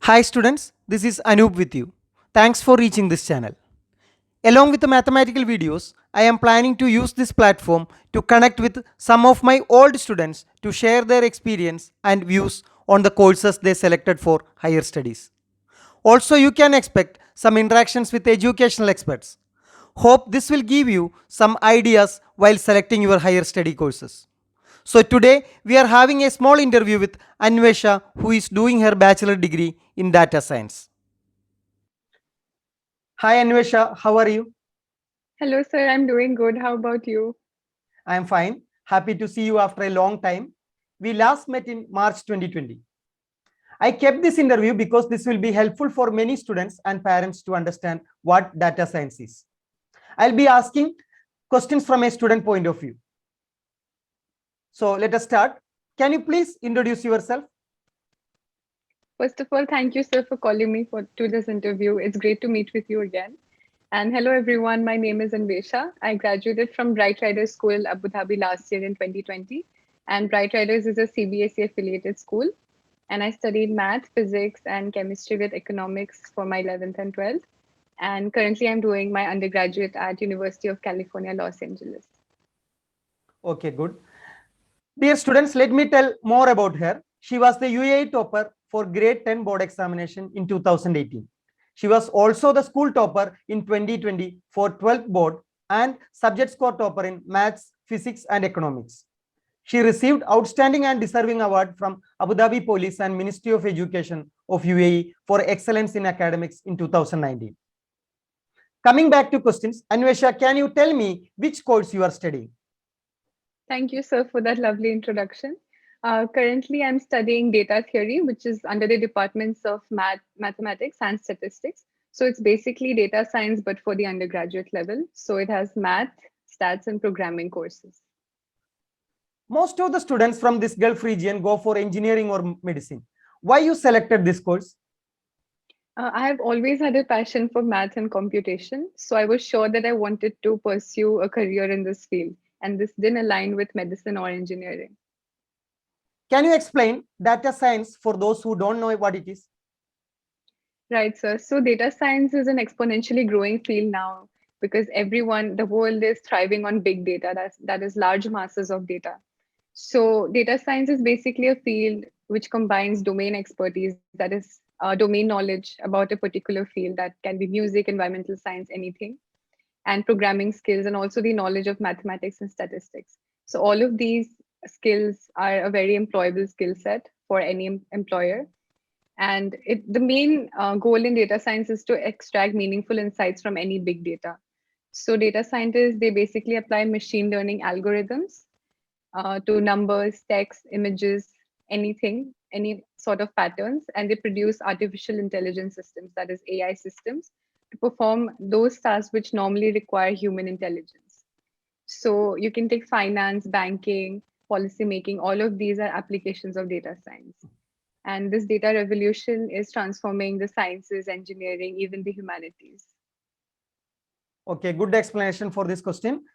Hi students, this is Anoop with you. Thanks for reaching this channel. Along with the mathematical videos, I am planning to use this platform to connect with some of my old students to share their experience and views on the courses they selected for higher studies. Also, you can expect some interactions with educational experts. Hope this will give you some ideas while selecting your higher study courses. So today we are having a small interview with Anvesha, who is doing her bachelor degree in data science. Hi Anvesha, how are you? Hello, sir. I'm doing good. How about you? I am fine. Happy to see you after a long time. We last met in March 2020. I kept this interview because this will be helpful for many students and parents to understand what data science is. I'll be asking questions from a student point of view. So let us start. Can you please introduce yourself? First of all, thank you, sir, for calling me to this interview. It's great to meet with you again. And hello, everyone. My name is Anvesha. I graduated from Bright Riders School, Abu Dhabi, last year in 2020. And Bright Riders is a CBSE affiliated school. And I studied math, physics, and chemistry with economics for my 11th and 12th. And currently, I'm doing my undergraduate at University of California, Los Angeles. Okay, good. Dear students, let me tell more about her. She was the UAE topper for grade 10 board examination in 2018. She was also the school topper in 2020 for 12th board and subject score topper in maths, physics, and economics. She received outstanding and deserving award from Abu Dhabi Police and Ministry of Education of UAE for excellence in academics in 2019. Coming back to questions, Anvesha, can you tell me which course you are studying? Thank you, sir, for that lovely introduction. Currently, I'm studying data theory, which is under the departments of mathematics and statistics. So it's basically data science, but for the undergraduate level. So it has math, stats, and programming courses. Most of the students from this Gulf region go for engineering or medicine. Why you selected this course? I have always had a passion for math and computation. So I was sure that I wanted to pursue a career in this field. And this didn't align with medicine or engineering. Can you explain data science for those who don't know what it is? Right, sir. So data science is an exponentially growing field now because the world is thriving on big data. That is large masses of data. So data science is basically a field which combines domain expertise, that is domain knowledge about a particular field that can be music, environmental science, anything, and programming skills, and also the knowledge of mathematics and statistics. So all of these skills are a very employable skill set for any employer, and the main goal in data science is to extract meaningful insights from any big data. So data scientists, they basically apply machine learning algorithms to numbers, text, images, anything, any sort of patterns, and they produce artificial intelligence systems, that is AI systems, to perform those tasks which normally require human intelligence. So you can take finance, banking, policy making, all of these are applications of data science. And this data revolution is transforming the sciences, engineering, even the humanities. Okay, good explanation for this question.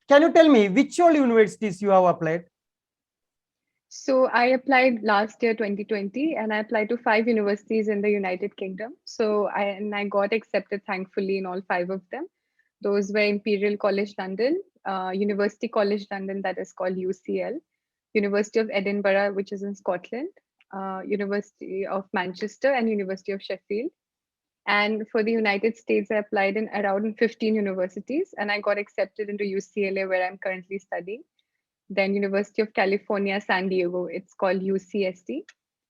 Can you tell me which all universities you have applied? So I applied last year, 2020, and I applied to 5 universities in the United Kingdom. I got accepted, thankfully, in all 5 of them. Those were Imperial College London, University College London, that is called UCL, University of Edinburgh, which is in Scotland, University of Manchester, and University of Sheffield. And for the United States, I applied in around 15 universities, and I got accepted into UCLA, where I'm currently studying. Then University of California, San Diego, it's called UCSD.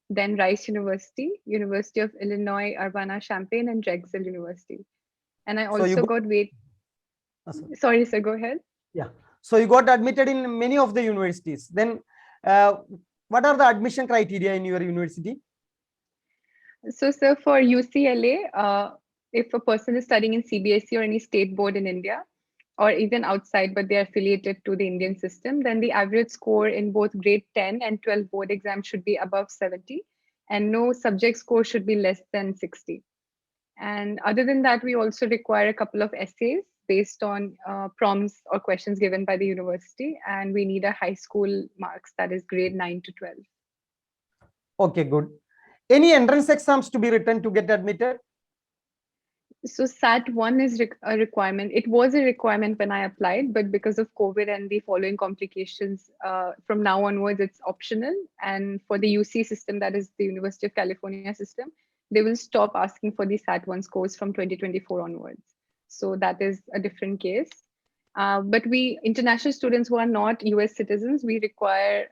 Then Rice University, University of Illinois, Urbana-Champaign, and Drexel University. And I So you also got, got wait. sorry. Sorry, sir, go ahead. Yeah. So you got admitted in many of the universities. Then uh, what are the admission criteria in your university? So, sir, for UCLA, if a person is studying in CBSE or any state board in India, or even outside, but they are affiliated to the Indian system, then the average score in both grade 10 and 12 board exams should be above 70, and no subject score should be less than 60. And other than that, we also require a couple of essays based on prompts or questions given by the university, and we need a high school marks, that is grade 9 to 12. Okay, good. Any entrance exams to be written to get admitted? So SAT 1 is a requirement. It was a requirement when I applied, but because of COVID and the following complications, from now onwards, it's optional. And for the UC system, that is the University of California system, they will stop asking for the SAT 1 scores from 2024 onwards. So that is a different case. But we international students who are not US citizens, we require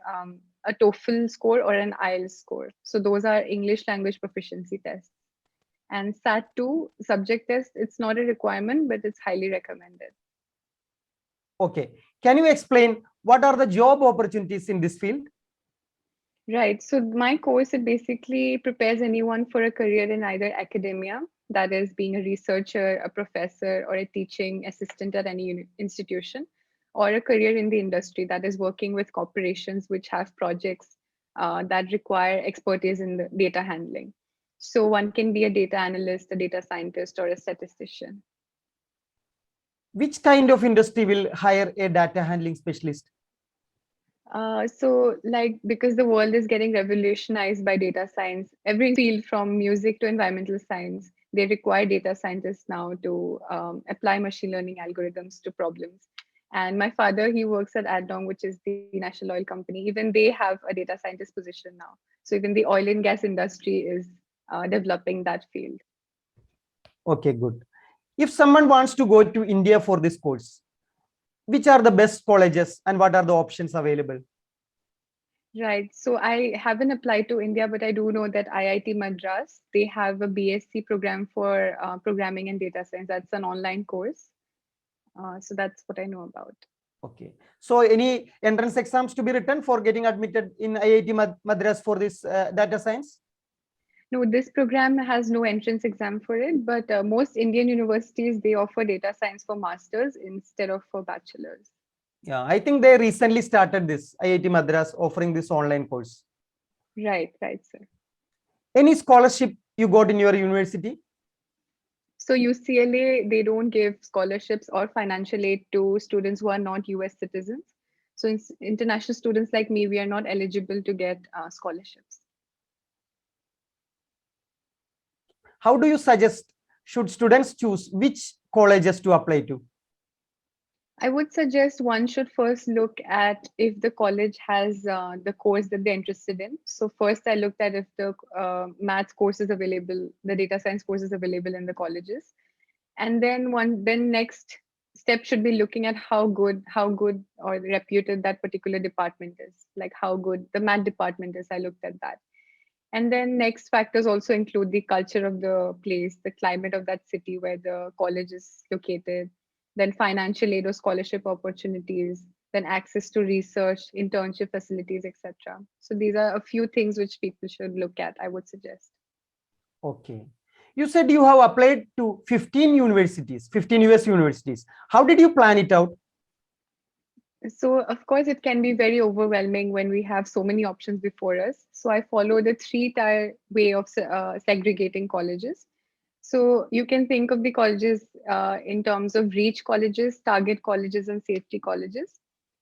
a TOEFL score or an IELTS score. So those are English language proficiency tests. And SAT 2 subject test, it's not a requirement, but it's highly recommended. Okay. Can you explain what are the job opportunities in this field? Right. So my course, it basically prepares anyone for a career in either academia, that is being a researcher, a professor, or a teaching assistant at any institution, or a career in the industry, that is working with corporations which have projects that require expertise in the data handling. So one can be a data analyst, a data scientist, or a statistician. Which kind of industry will hire a data handling specialist? So, like, because the world is getting revolutionized by data science, every field from music to environmental science, they require data scientists now to apply machine learning algorithms to problems. And my father, he works at ADNOC, which is the national oil company. Even they have a data scientist position now. So even the oil and gas industry is developing that field. Okay, good. If someone wants to go to India for this course, which are the best colleges and what are the options available? Right. So I haven't applied to India, but I do know that IIT Madras, they have a BSc program for programming and data science. That's an online course. So that's what I know about. Okay. So any entrance exams to be written for getting admitted in IIT Madras for this data science? No, this program has no entrance exam for it, but most Indian universities, they offer data science for masters instead of for bachelors. Yeah, I think they recently started this IIT Madras offering this online course. Right, right, sir. Any scholarship you got in your university? So UCLA, they don't give scholarships or financial aid to students who are not US citizens. So international students like me, we are not eligible to get scholarships. How do you suggest should students choose which colleges to apply to? I would suggest one should first look at if the college has the course that they're interested in. So first, I looked at if the maths course is available, the data science course is available in the colleges, and then next step should be looking at how good or reputed that particular department is, like how good the math department is. I looked at that, and then next factors also include the culture of the place, the climate of that city where the college is located, then financial aid or scholarship opportunities, then access to research, internship facilities, etc. So these are a few things which people should look at, I would suggest. Okay. You said you have applied to 15 universities, 15 US universities. How did you plan it out? So, of course, it can be very overwhelming when we have so many options before us. So, I follow the three-tier way of segregating colleges. So, you can think of the colleges in terms of reach colleges, target colleges, and safety colleges.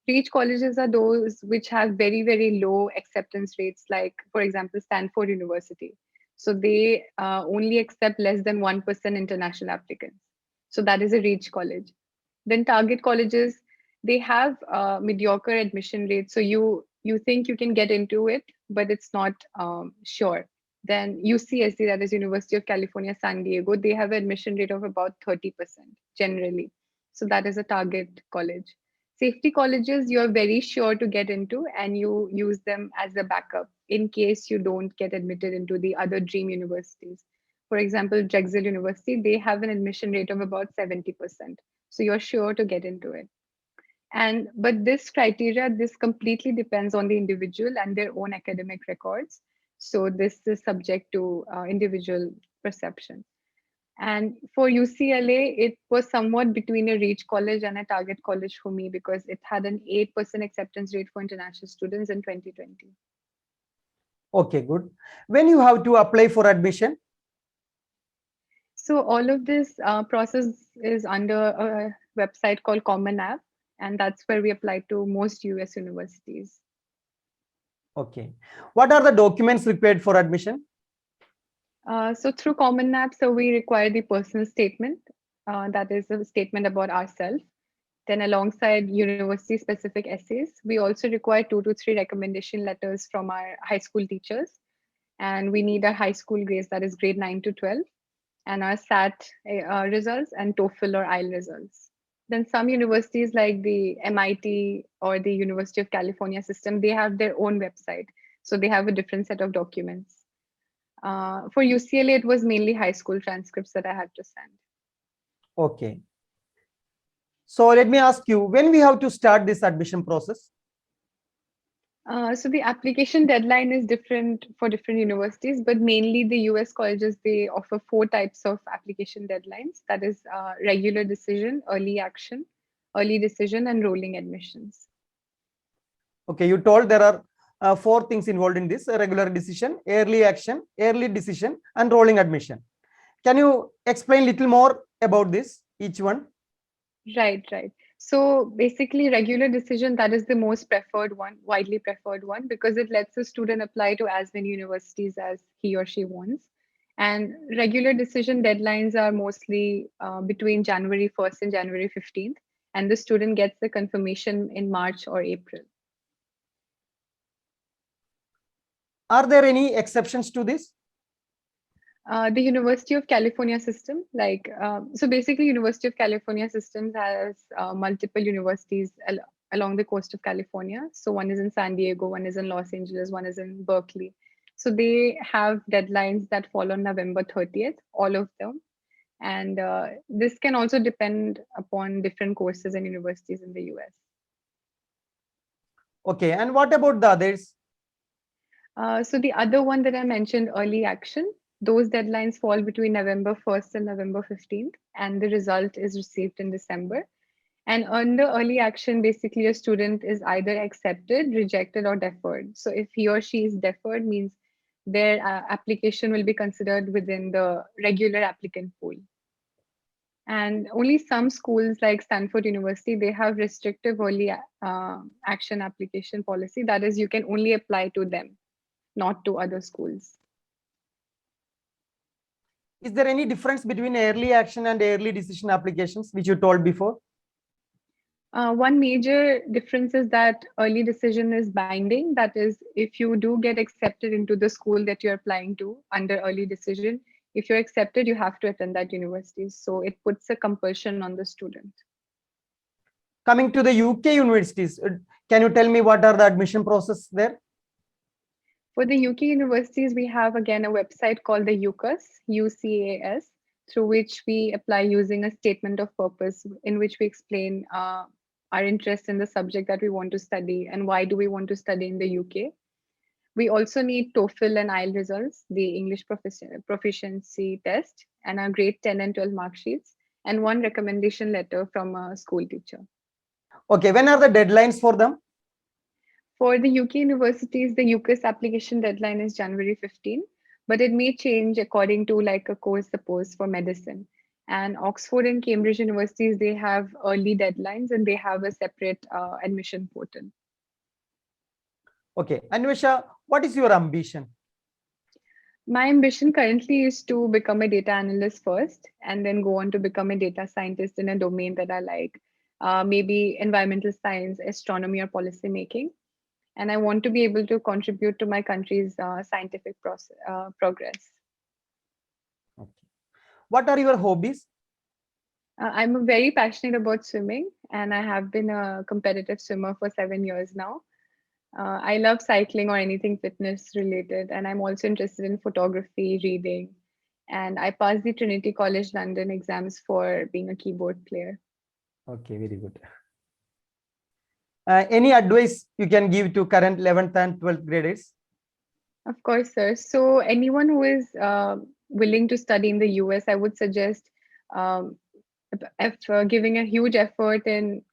Reach colleges are those which have very, very low acceptance rates, like, for example, Stanford University. So, they only accept less than 1% international applicants. So, that is a reach college. Then target colleges, they have mediocre admission rates, so you think you can get into it, but it's not sure. Then UCSD, that is University of California San Diego, they have an admission rate of about 30% generally, so that is a target college. Safety colleges, you're very sure to get into and you use them as a backup in case you don't get admitted into the other dream universities. For example, Drexel University, they have an admission rate of about 70%, so you're sure to get into it. And but this criteria, this completely depends on the individual and their own academic records, so this is subject to individual perception. And for UCLA, it was somewhat between a reach college and a target college for me because it had an 8% acceptance rate for international students in 2020. Okay, good. When you have to apply for admission? So all of this process is under a website called Common App, and that's where we apply to most US universities. Okay. What are the documents required for admission? So through Common App, so we require the personal statement. That is a statement about ourselves. Then alongside university specific essays, we also require 2 to 3 recommendation letters from our high school teachers. And we need our high school grades, that is grade 9 to 12, and our SAT results and TOEFL or IELTS results. Then some universities like the MIT or the University of California system, they have their own website. So they have a different set of documents. For UCLA, it was mainly high school transcripts that I had to send. Okay. So let me ask you, when we have to start this admission process? So the application deadline is different for different universities, but mainly the US colleges, they offer 4 types of application deadlines. That is regular decision, early action, early decision, and rolling admissions. Okay, you told there are 4 things involved in this: regular decision, early action, early decision, and rolling admission. Can you explain little more about this, each one? Right. So basically, regular decision, that is the most preferred one, widely preferred one, because it lets the student apply to as many universities as he or she wants. And regular decision deadlines are mostly between January 1st and January 15th, and the student gets the confirmation in March or April. Are there any exceptions to this? The University of California system, so basically, University of California systems has multiple universities along the coast of California. So one is in San Diego, one is in Los Angeles, one is in Berkeley. So they have deadlines that fall on November 30th, all of them. And this can also depend upon different courses and universities in the US. Okay, and what about the others? So the other one that I mentioned, early action, those deadlines fall between November 1st and November 15th, and the result is received in December. And under early action, basically a student is either accepted, rejected, or deferred. So if he or she is deferred, means their application will be considered within the regular applicant pool. And only some schools like Stanford University, they have restrictive early action application policy. That is, you can only apply to them, not to other schools. Is there any difference between early action and early decision applications, which you told before? One major difference is that early decision is binding. That is, if you do get accepted into the school that you're applying to under early decision, if you're accepted, you have to attend that university. So it puts a compulsion on the student. Coming to the UK universities, can you tell me what are the admission process there? For the UK universities, we have again a website called the UCAS, UCAS, through which we apply using a statement of purpose in which we explain our interest in the subject that we want to study and why do we want to study in the UK. We also need TOEFL and IELTS results, the English proficiency test, and our grade 10 and 12 mark sheets, and one recommendation letter from a school teacher. Okay, when are the deadlines for them? For the UK universities, the UCAS application deadline is January 15, but it may change according to like a course, suppose for medicine. And Oxford and Cambridge universities, they have early deadlines and they have a separate admission portal. Okay, Anvesha, what is your ambition? My ambition currently is to become a data analyst first and then go on to become a data scientist in a domain that I like, maybe environmental science, astronomy, or policy making. And I want to be able to contribute to my country's scientific progress. Okay. What are your hobbies? I'm very passionate about swimming, and I have been a competitive swimmer for 7 years now. I love cycling or anything fitness related, and I'm also interested in photography, reading, and I passed the Trinity College London exams for being a keyboard player. Okay, very good. Any advice you can give to current 11th and 12th graders? Of course, sir. So anyone who is willing to study in the US, I would suggest um, giving a huge effort in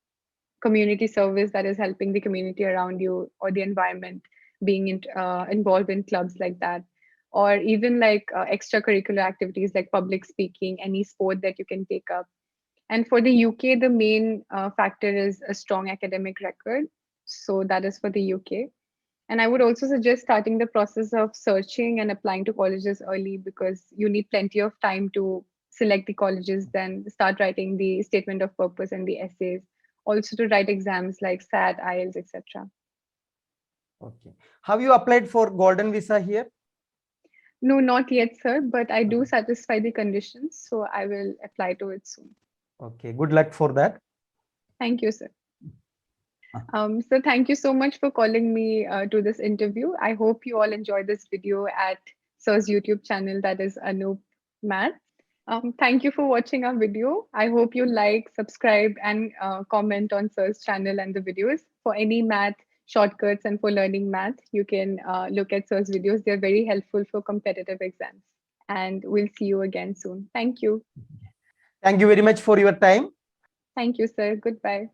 community service, that is helping the community around you or the environment, being involved in clubs like that, or even like extracurricular activities like public speaking, any sport that you can take up. And for the UK, the main factor is a strong academic record. So that is for the UK. And I would also suggest starting the process of searching and applying to colleges early, because you need plenty of time to select the colleges, then start writing the statement of purpose and the essays, also to write exams like SAT, IELTS, etc. Okay. Have you applied for Golden Visa here? No, not yet, sir, but I do Okay. satisfy the conditions, so I will apply to it soon. Okay. Good luck for that. Thank you, sir. Ah. So thank you so much for calling me to this interview. I hope you all enjoyed this video at Sir's YouTube channel, that is Anup Math. Thank you for watching our video. I hope you like, subscribe, and comment on Sir's channel and the videos. For any math shortcuts and for learning math, you can look at Sir's videos. They're very helpful for competitive exams. And we'll see you again soon. Thank you. Thank you very much for your time. Thank you, sir. Goodbye.